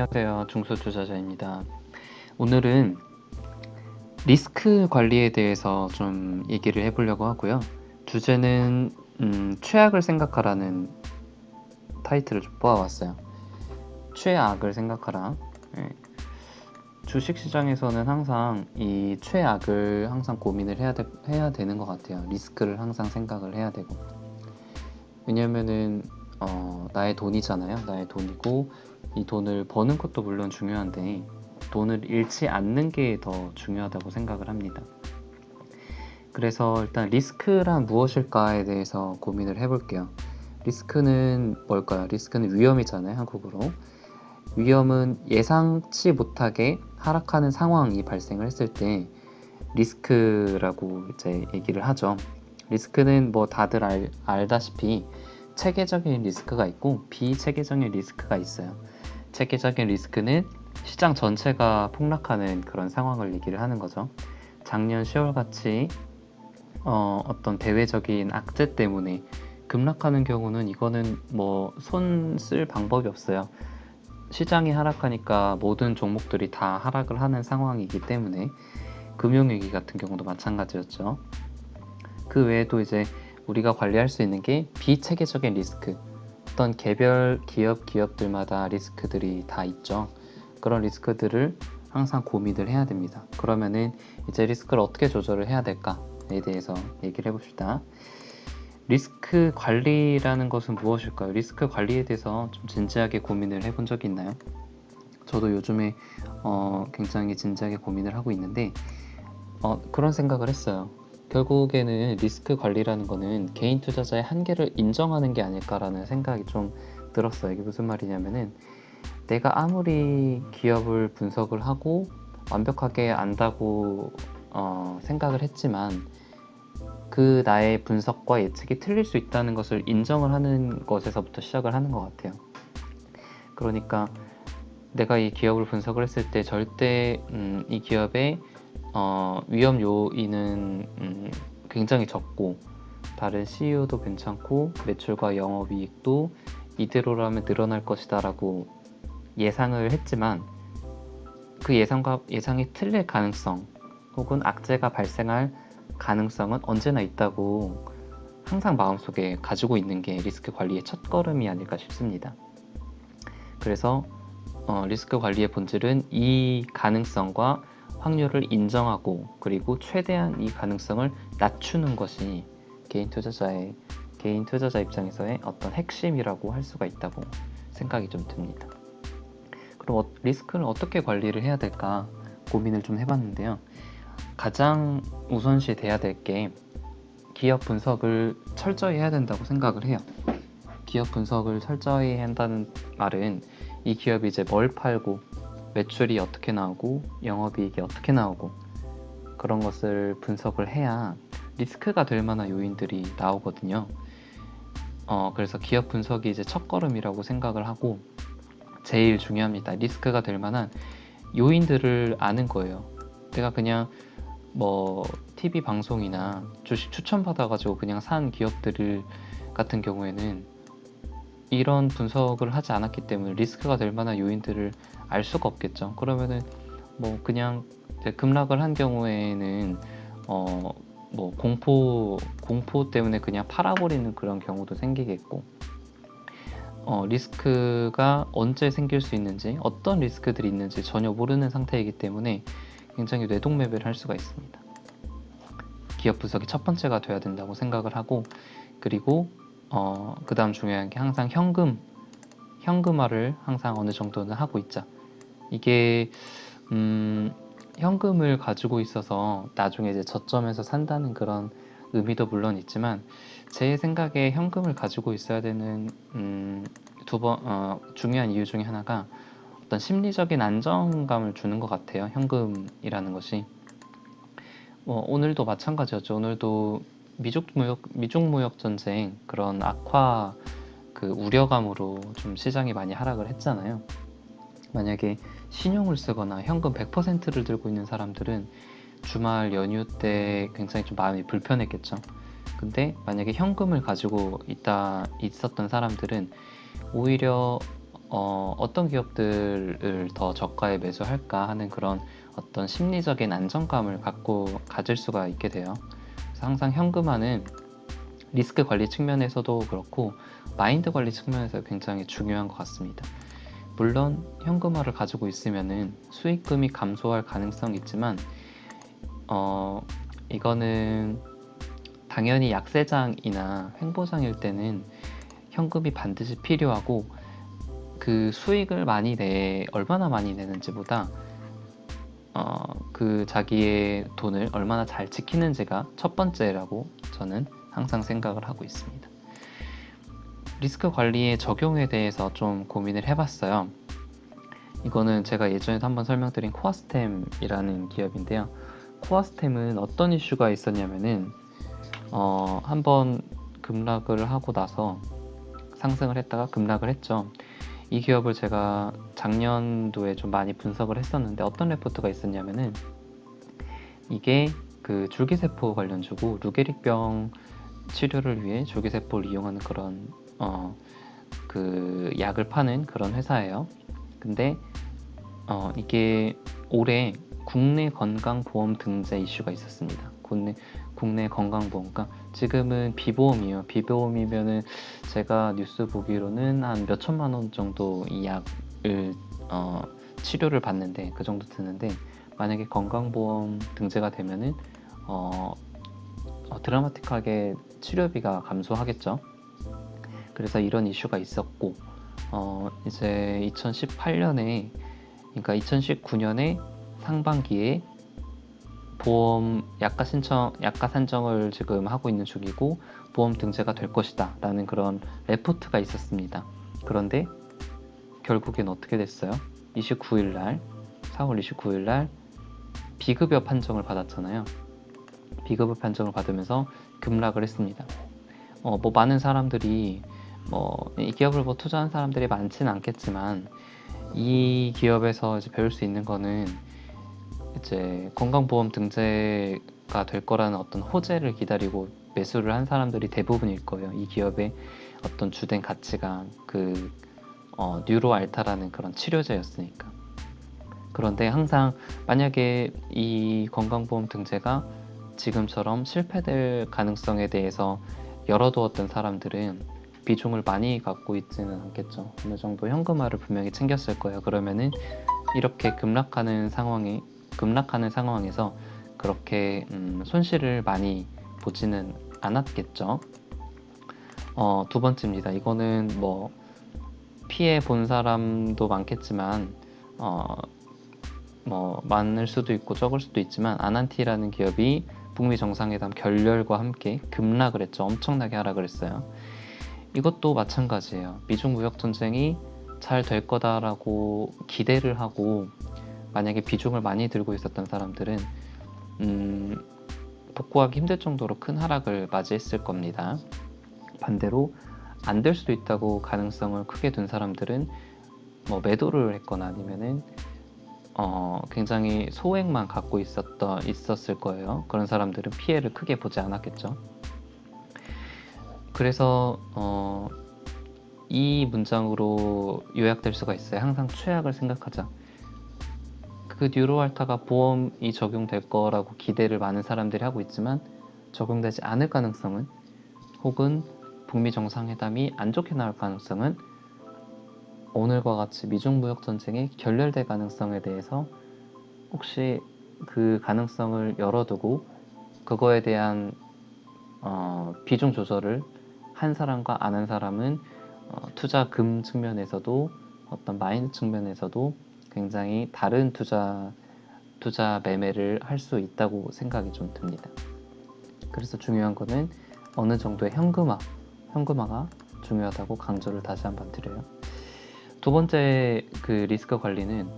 안녕하세요. 중소투자자입니다. 오늘은 리스크 관리에 대해서 좀 얘기를 해보려고 하고요. 주제는 최악을 생각하라는 타이틀을 좀 뽑아왔어요. 최악을 생각하라. 네. 주식시장에서는 항상 이 최악을 항상 고민을 해야 되는 것 같아요. 리스크를 항상 생각을 해야 되고. 왜냐면은 나의 돈이잖아요. 나의 돈이고 이 돈을 버는 것도 물론 중요한데 돈을 잃지 않는 게 더 중요하다고 생각을 합니다. 그래서 일단 리스크란 무엇일까에 대해서 고민을 해볼게요. 리스크는 뭘까요? 리스크는 위험이잖아요, 한국어로. 위험은 예상치 못하게 하락하는 상황이 발생을 했을 때 리스크라고 이제 얘기를 하죠. 리스크는 뭐 다들 알다시피 체계적인 리스크가 있고 비체계적인 리스크가 있어요. 체계적인 리스크는 시장 전체가 폭락하는 그런 상황을 얘기를 하는 거죠. 작년 10월 같이 어떤 대외적인 악재 때문에 급락하는 경우는 이거는 뭐 손 쓸 방법이 없어요. 시장이 하락하니까 모든 종목들이 다 하락을 하는 상황이기 때문에 금융위기 같은 경우도 마찬가지였죠. 그 외에도 이제 우리가 관리할 수 있는 게 비체계적인 리스크, 어떤 개별 기업들마다 리스크들이 다 있죠. 그런 리스크들을 항상 고민을 해야 됩니다. 그러면은 이제 리스크를 어떻게 조절을 해야 될까에 대해서 얘기를 해봅시다. 리스크 관리라는 것은 무엇일까요? 리스크 관리에 대해서 좀 진지하게 고민을 해본 적이 있나요? 저도 요즘에 굉장히 진지하게 고민을 하고 있는데 그런 생각을 했어요. 결국에는 리스크 관리라는 거는 개인 투자자의 한계를 인정하는 게 아닐까라는 생각이 좀 들었어요. 이게 무슨 말이냐면은 내가 아무리 기업을 분석을 하고 완벽하게 안다고 생각을 했지만 그 나의 분석과 예측이 틀릴 수 있다는 것을 인정을 하는 것에서부터 시작을 하는 것 같아요. 그러니까 내가 이 기업을 분석을 했을 때 절대 이 기업의 위험 요인은 굉장히 적고 다른 CEO도 괜찮고 매출과 영업이익도 이대로라면 늘어날 것이다 라고 예상을 했지만 그 예상이 틀릴 가능성 혹은 악재가 발생할 가능성은 언제나 있다고 항상 마음속에 가지고 있는 게 리스크 관리의 첫걸음이 아닐까 싶습니다. 그래서 리스크 관리의 본질은 이 가능성과 확률을 인정하고 그리고 최대한 이 가능성을 낮추는 것이 개인 투자자 입장에서의 어떤 핵심이라고 할 수가 있다고 생각이 좀 듭니다. 그럼 리스크를 어떻게 관리를 해야 될까 고민을 좀 해봤는데요. 가장 우선시 돼야 될 게 기업 분석을 철저히 해야 된다고 생각을 해요. 기업 분석을 철저히 한다는 말은 이 기업이 이제 뭘 팔고 매출이 어떻게 나오고 영업이익이 어떻게 나오고 그런 것을 분석을 해야 리스크가 될 만한 요인들이 나오거든요. 그래서 기업 분석이 이제 첫걸음이라고 생각을 하고 제일 중요합니다. 리스크가 될 만한 요인들을 아는 거예요. 내가 그냥 뭐 TV 방송이나 주식 추천받아가지고 그냥 산 기업들 같은 경우에는 이런 분석을 하지 않았기 때문에 리스크가 될 만한 요인들을 알 수가 없겠죠. 그러면은 뭐 그냥 급락을 한 경우에는 뭐 공포 때문에 그냥 팔아버리는 그런 경우도 생기겠고 리스크가 언제 생길 수 있는지 어떤 리스크들이 있는지 전혀 모르는 상태이기 때문에 굉장히 뇌동매매를 할 수가 있습니다. 기업 분석이 첫 번째가 돼야 된다고 생각을 하고 그리고 그 다음 중요한 게 항상 현금화를 항상 어느 정도는 하고 있자. 이게 현금을 가지고 있어서 나중에 이제 저점에서 산다는 그런 의미도 물론 있지만 제 생각에 현금을 가지고 있어야 되는 중요한 이유 중에 하나가 어떤 심리적인 안정감을 주는 것 같아요. 현금이라는 것이. 오늘도 마찬가지였죠. 오늘도 미중 무역 전쟁 그런 악화 그 우려감으로 좀 시장이 많이 하락을 했잖아요. 만약에 신용을 쓰거나 현금 100%를 들고 있는 사람들은 주말 연휴 때 굉장히 좀 마음이 불편했겠죠. 근데 만약에 현금을 가지고 있었던 사람들은 오히려 어떤 기업들을 더 저가에 매수할까 하는 그런 어떤 심리적인 안정감을 가질 수가 있게 돼요. 그래서 항상 현금화는 리스크 관리 측면에서도 그렇고 마인드 관리 측면에서 굉장히 중요한 것 같습니다. 물론 현금화를 가지고 있으면은 수익금이 감소할 가능성이 있지만 이거는 당연히 약세장이나 횡보장일 때는 현금이 반드시 필요하고 그 수익을 얼마나 많이 내는지보다 그 자기의 돈을 얼마나 잘 지키는지가 첫 번째라고 저는 항상 생각을 하고 있습니다. 리스크 관리의 적용에 대해서 좀 고민을 해봤어요. 이거는 제가 예전에도 한번 설명드린 코아스템이라는 기업인데요. 코아스템은 어떤 이슈가 있었냐면은 한번 급락을 하고 나서 상승을 했다가 급락을 했죠. 이 기업을 제가 작년도에 좀 많이 분석을 했었는데 어떤 레포트가 있었냐면은 이게 그 줄기세포 관련주고 루게릭병 치료를 위해 줄기세포를 이용하는 그런 그 약을 파는 그런 회사예요. 근데 이게 올해 국내 건강보험 등재 이슈가 있었습니다. 국내 건강보험. 그러니까 지금은 비보험이에요. 비보험이면은 제가 뉴스 보기로는 한 몇 천만 원 정도 이 약을 치료를 받는데 그 정도 드는데 만약에 건강보험 등재가 되면은 드라마틱하게 치료비가 감소하겠죠. 그래서 이런 이슈가 있었고 이제 2018년에 그러니까 2019년에 상반기에 보험 약가 산정을 지금 하고 있는 중이고 보험 등재가 될 것이다 라는 그런 레포트가 있었습니다. 그런데 결국엔 어떻게 됐어요? 4월 29일 날 비급여 판정을 받았잖아요. 비급여 판정을 받으면서 급락을 했습니다. 많은 사람들이 이 기업을 투자한 사람들이 많지는 않겠지만 이 기업에서 이제 배울 수 있는 거는 이제 건강보험 등재가 될 거라는 어떤 호재를 기다리고 매수를 한 사람들이 대부분일 거예요. 이 기업의 어떤 주된 가치가 뉴로알타라는 그런 치료제였으니까. 그런데 항상 만약에 이 건강보험 등재가 지금처럼 실패될 가능성에 대해서 열어두었던 사람들은 비중을 많이 갖고 있지는 않겠죠. 어느 정도 현금화를 분명히 챙겼을 거예요. 그러면은 이렇게 급락하는 상황에서 그렇게 손실을 많이 보지는 않았겠죠. 두 번째입니다. 이거는 피해 본 사람도 많겠지만 많을 수도 있고 적을 수도 있지만 아난티라는 기업이 북미 정상회담 결렬과 함께 급락을 했죠. 엄청나게 하락을 했어요. 이것도 마찬가지예요. 미중 무역 전쟁이 잘 될 거다라고 기대를 하고 만약에 비중을 많이 들고 있었던 사람들은 복구하기 힘들 정도로 큰 하락을 맞이했을 겁니다. 반대로 안 될 수도 있다고 가능성을 크게 둔 사람들은 매도를 했거나 아니면은 굉장히 소액만 갖고 있었을 거예요. 그런 사람들은 피해를 크게 보지 않았겠죠. 그래서 이 요약될 수가 있어요. 항상 최악을 생각하자. 그 뉴로알타가 보험이 적용될 거라고 기대를 많은 사람들이 하고 있지만 적용되지 않을 가능성은 혹은 북미 정상회담이 안 좋게 나올 가능성은 오늘과 같이 미중무역 전쟁이 결렬될 가능성에 대해서 혹시 그 가능성을 열어두고 그거에 대한 비중 조절을 한 사람과 안 한 사람은 투자금 측면에서도 어떤 마인드 측면에서도 굉장히 다른 투자 매매를 할 수 있다고 생각이 좀 듭니다. 그래서 중요한 거는 어느 정도의 현금화가 중요하다고 강조를 다시 한번 드려요. 두 번째 그 리스크 관리는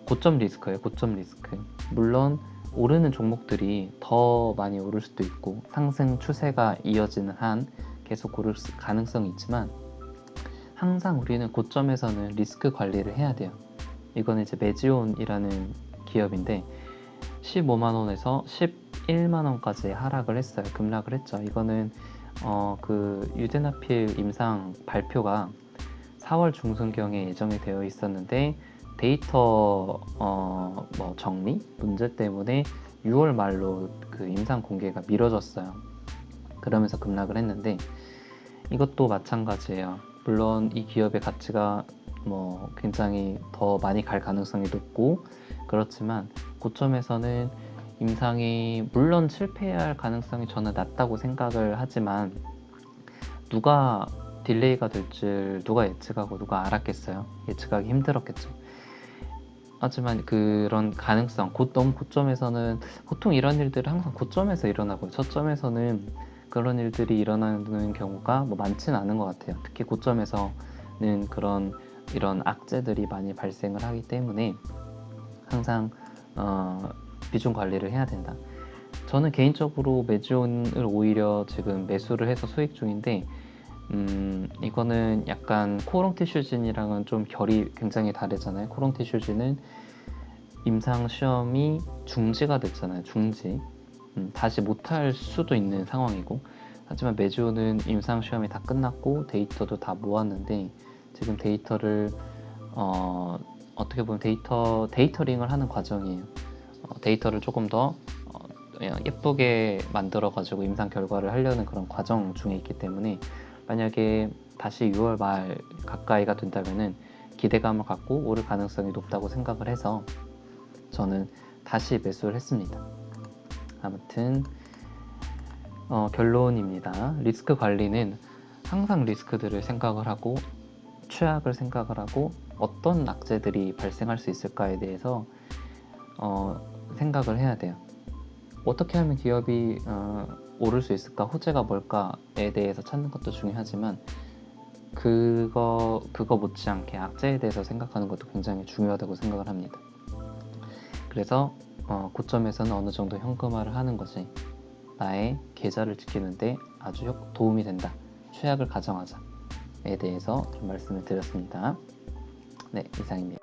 고점 리스크예요. 고점 리스크. 물론 오르는 종목들이 더 많이 오를 수도 있고 상승 추세가 이어지는 한 계속 오를 가능성이 있지만 항상 우리는 고점에서는 리스크 관리를 해야 돼요. 이거는 이제 메지온이라는 기업인데 15만 원에서 11만 원까지 하락을 했어요. 급락을 했죠. 이거는 그 유데나필 임상 발표가 4월 중순경에 예정이 되어 있었는데 데이터 정리 문제 때문에 6월 말로 그 임상 공개가 미뤄졌어요. 그러면서 급락을 했는데 이것도 마찬가지예요. 물론 이 기업의 가치가 굉장히 더 많이 갈 가능성이 높고 그렇지만 고점에서는 임상이 물론 실패할 가능성이 저는 낮다고 생각을 하지만 누가 딜레이가 될 줄 누가 예측하고 누가 알았겠어요. 예측하기 힘들었겠죠. 하지만 그런 가능성, 너무 고점에서는 보통 이런 일들은 항상 고점에서 일어나고요. 저점에서는 그런 일들이 일어나는 경우가 많지는 않은 것 같아요. 특히 고점에서는 이런 악재들이 많이 발생을 하기 때문에 항상 비중 관리를 해야 된다. 저는 개인적으로 메지온을 오히려 지금 매수를 해서 수익 중인데 이거는 약간 코롱티슈진이랑은 좀 결이 굉장히 다르잖아요. 코롱티슈진은 임상 시험이 중지가 됐잖아요. 중지. 다시 못할 수도 있는 상황이고 하지만 메지온은 임상 시험이 다 끝났고 데이터도 다 모았는데 지금 데이터를 어떻게 보면 데이터링을 하는 과정이에요. 데이터를 조금 더 예쁘게 만들어 가지고 임상 결과를 하려는 그런 과정 중에 있기 때문에 만약에 다시 6월 말 가까이가 된다면은 기대감을 갖고 오를 가능성이 높다고 생각을 해서 저는 다시 매수를 했습니다. 아무튼 결론입니다. 리스크 관리는 항상 리스크들을 생각을 하고 최악을 생각을 하고 어떤 악재들이 발생할 수 있을까에 대해서 생각을 해야 돼요. 어떻게 하면 기업이 오를 수 있을까? 호재가 뭘까에 대해서 찾는 것도 중요하지만 그거 못지않게 악재에 대해서 생각하는 것도 굉장히 중요하다고 생각을 합니다. 그래서 고점에서는 어느 정도 현금화를 하는 것이 나의 계좌를 지키는데 아주 도움이 된다. 최악을 가정하자에 대해서 좀 말씀을 드렸습니다. 네, 이상입니다.